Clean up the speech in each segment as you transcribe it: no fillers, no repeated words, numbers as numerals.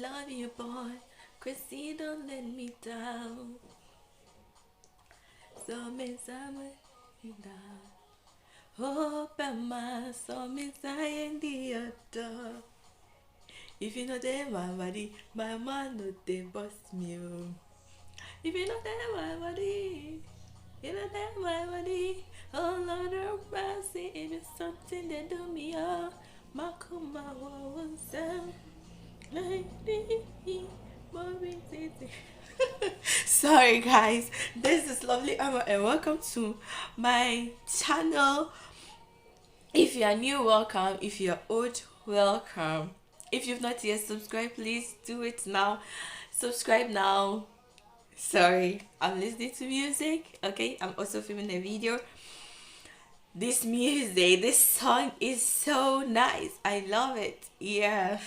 love you, boy, 'cause you don't let me down. So me you down. Open my soul, me in the door. If you know them, my body, my man no they bust me. Oh. If you know them, my body, you know them, my body. Oh Lord of mercy, it is something that do me. Oh, Makuma won't sound like Sorry guys, this is LovelyAma and welcome to my channel. If you are new, welcome. If you are old, welcome. If you've not yet subscribed, please do it now. Subscribe now. Sorry, I'm listening to music. Okay, I'm also filming a video. This music, this song is so nice. I love it. Yeah.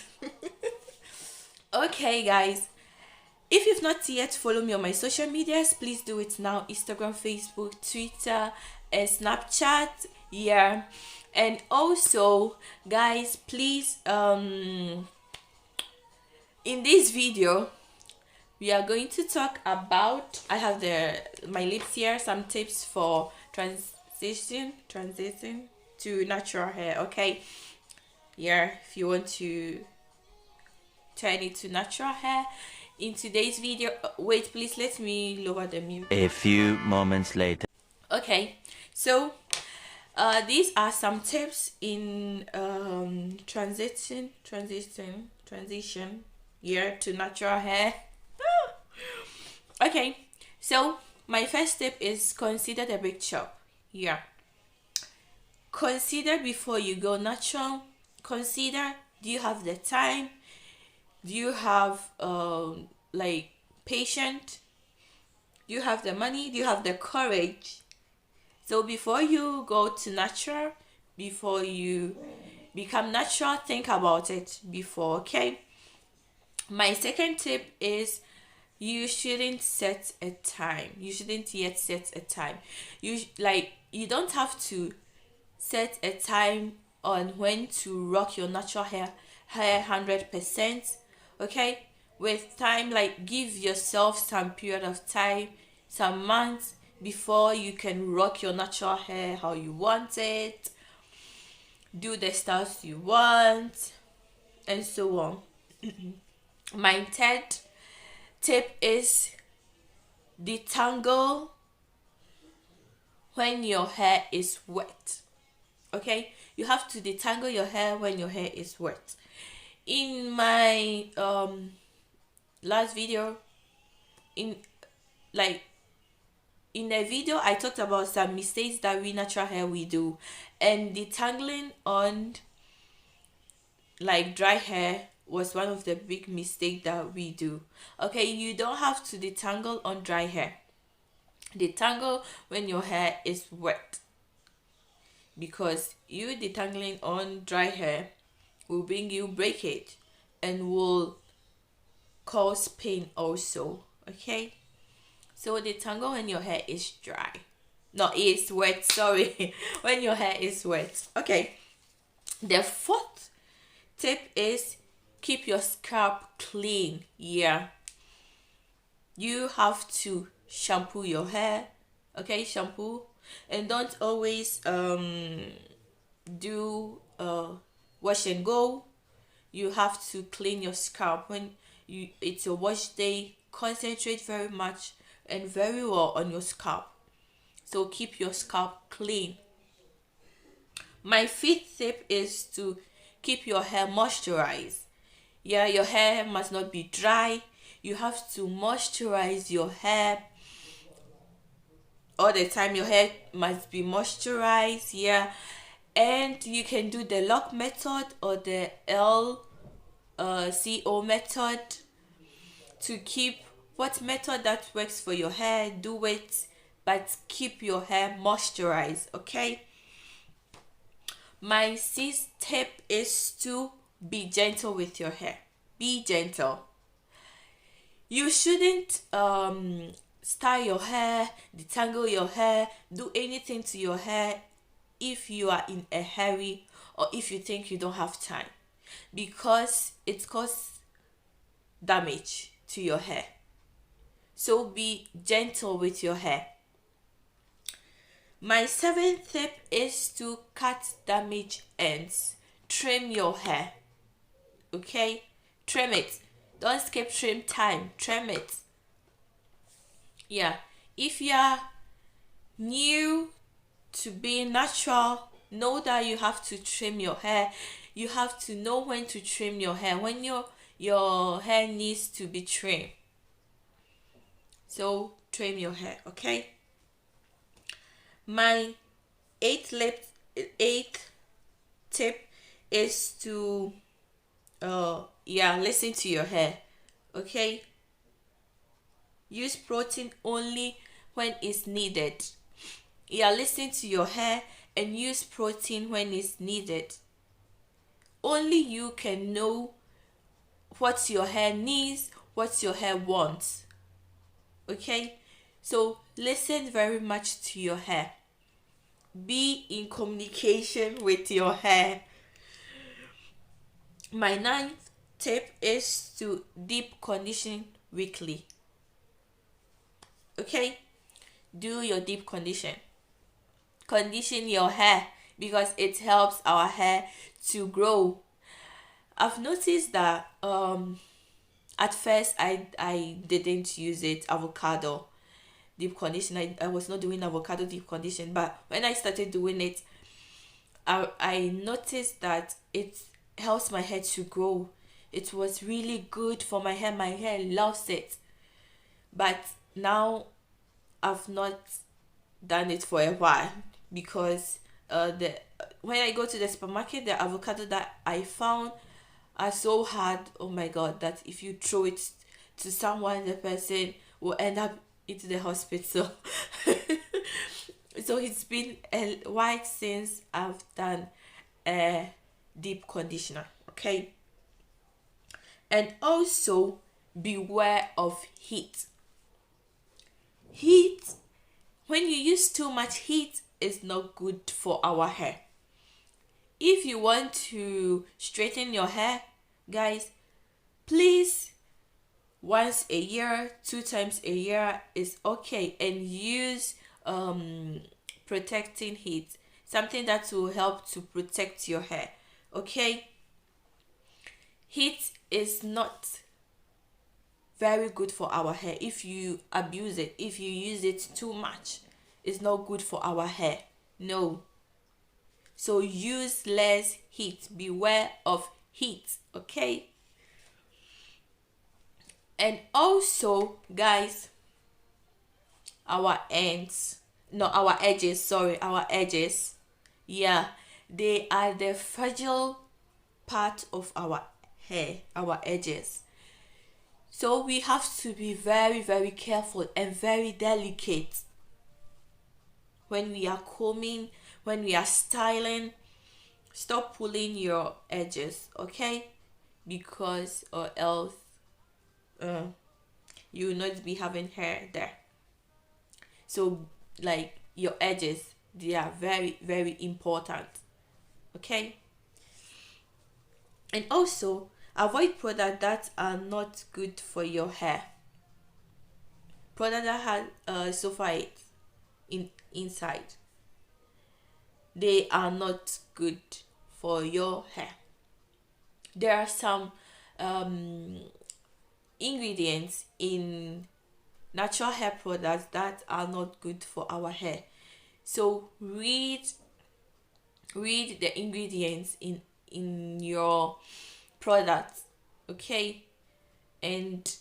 Okay guys, if you've not yet followed me on my social medias, please do it now. Instagram, Facebook, Twitter, and Snapchat. Yeah. And also guys, please in this video we are going to talk about, I have my lips here, some tips for transition to natural hair. Okay, yeah, if you want to turn it to natural hair in today's video. Wait, please let me lower the music. A few moments later. Okay, so these are some tips in transition yeah, to natural hair. Okay, so my first tip is consider the big chop. Yeah, consider before you go natural. Consider, do you have the time? Do you have like patience? Do you have the money? Do you have the courage? So before you go to natural, before you become natural, think about it before. Okay, my second tip is you shouldn't set a time. You shouldn't yet set a time. You don't have to set a time on when to rock your natural hair 100%. Okay, with time, like give yourself some period of time, some months before you can rock your natural hair how you want it, do the styles you want, and so on. My third tip is detangle when your hair is wet. Okay, you have to detangle your hair when your hair is wet. In my last video, in a video I talked about some mistakes that we natural hair we do, and detangling on like dry hair was one of the big mistakes that we do. Okay, you don't have to detangle on dry hair. Detangle when your hair is wet, because you detangling on dry hair will bring you breakage and will cause pain also. Okay, so detangle when your hair is dry, no, it's wet, sorry. When your hair is wet. Okay, the fourth tip is keep your scalp clean. Yeah, you have to shampoo your hair. Okay, shampoo, and don't always do wash and go. You have to clean your scalp when it's a wash day. Concentrate very much and very well on your scalp, so keep your scalp clean. My fifth tip is to keep your hair moisturized. Yeah, your hair must not be dry. You have to moisturize your hair all the time. Your hair must be moisturized. Yeah, and you can do the lock method or the LCO method to keep what method that works for your hair. Do it, but keep your hair moisturized. Okay, my sixth tip is to be gentle with your hair. Be gentle. You shouldn't style your hair, detangle your hair, do anything to your hair if you are in a hurry or if you think you don't have time, because it causes damage to your hair. So be gentle with your hair. My 7th tip is to cut damaged ends. Trim your hair. Okay? Trim it. Don't skip trim time. Trim it. Yeah. If you are new to being natural, know that you have to trim your hair. You have to know when to trim your hair, when your hair needs to be trimmed. So trim your hair, okay? My eighth tip is to listen to your hair. Okay? Use protein only when it's needed. Listen to your hair and use protein when it's needed. Only you can know what your hair needs, what your hair wants. Okay? So listen very much to your hair. Be in communication with your hair. My 9th tip is to deep condition weekly. Okay? Do your deep condition. Condition your hair because it helps our hair to grow. I've noticed that at first I didn't use it, avocado deep condition. I was not doing avocado deep condition, but when I started doing it, I noticed that it helps my hair to grow. It was really good for my hair. My hair loves it. But now I've not done it for a while because when I go to the supermarket, the avocado that I found are so hard. Oh my god, that if you throw it to someone, the person will end up into the hospital. So it's been a while since I've done a deep conditioner. Okay? And also beware of heat. When you use too much heat, is not good for our hair. If you want to straighten your hair, guys, please, once a year, 2 times a year is okay, and use protecting heat, something that will help to protect your hair. Okay? Heat is not very good for our hair. If you abuse it, if you use it too much, it's not good for our hair. No. So use less heat. Beware of heat. Okay? And also, guys, our edges, yeah, they are the fragile part of our hair, our edges. So we have to be very, very careful and very delicate when we are combing, when we are styling. Stop pulling your edges, okay? Because or else you will not be having hair there. So like your edges, they are very, very important. Okay? And also avoid products that are not good for your hair. Products that have sulfate inside, they are not good for your hair. There are some ingredients in natural hair products that are not good for our hair. So read the ingredients in your products, okay? And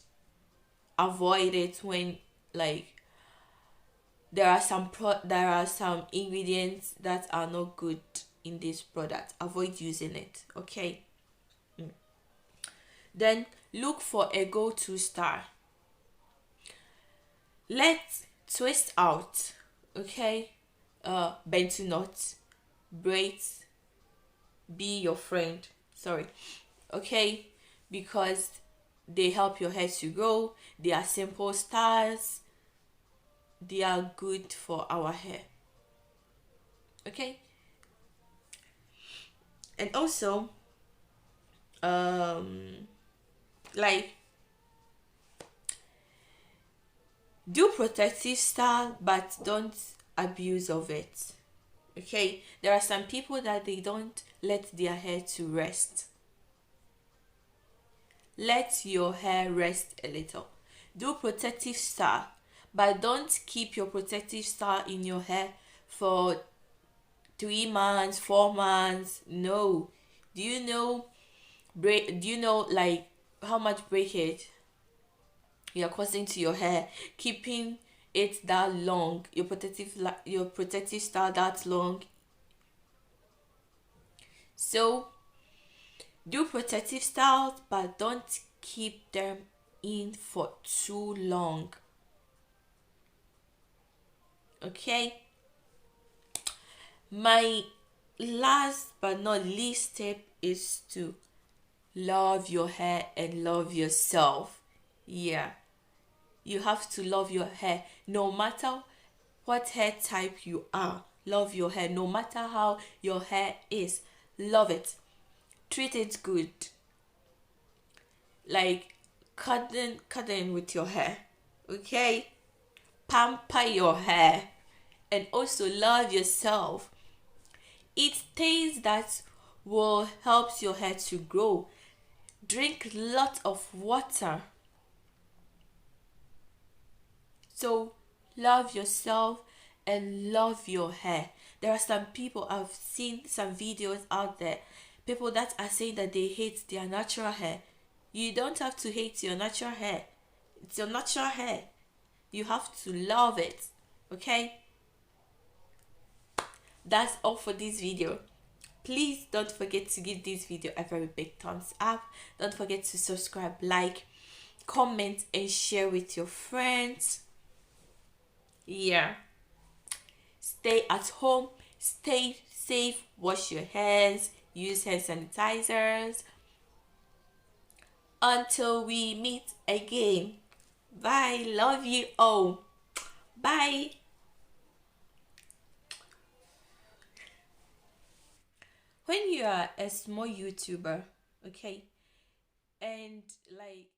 avoid it when like there are some ingredients that are not good in this product. Avoid using it, okay? Then look for a go-to style. Let's twist out, okay? Bento knots, braids, be your friend. Sorry, okay? Because they help your hair to grow. They are simple styles. They are good for our hair, okay? And also, like Do protective style, but don't abuse of it. Okay, there are some people that they don't let their hair to rest. Let your hair rest a little. Do protective style, but don't keep your protective style in your hair for 3 months, 4 months. No. Do you know like how much breakage you're causing to your hair keeping it that long, your protective style that long? So do protective styles, but don't keep them in for too long. Okay, my last but not least tip is to love your hair and love yourself. Yeah, you have to love your hair no matter what hair type you are. Love your hair no matter how your hair is. Love it. Treat it good. Like cutting with your hair. Okay? Pamper your hair and also love yourself. Eat things that will help your hair to grow. Drink lots of water. So love yourself and love your hair. There are some people, I've seen some videos out there, people that are saying that they hate their natural hair. You don't have to hate your natural hair. It's your natural hair. You have to love it. Okay? That's all for this video. Please don't forget to give this video a very big thumbs up. Don't forget to subscribe, like, comment, and share with your friends. Yeah. Stay at home, stay safe, wash your hands, use hand sanitizers. Until we meet again. Bye. Love you all. Bye. When you are a small YouTuber, okay, and like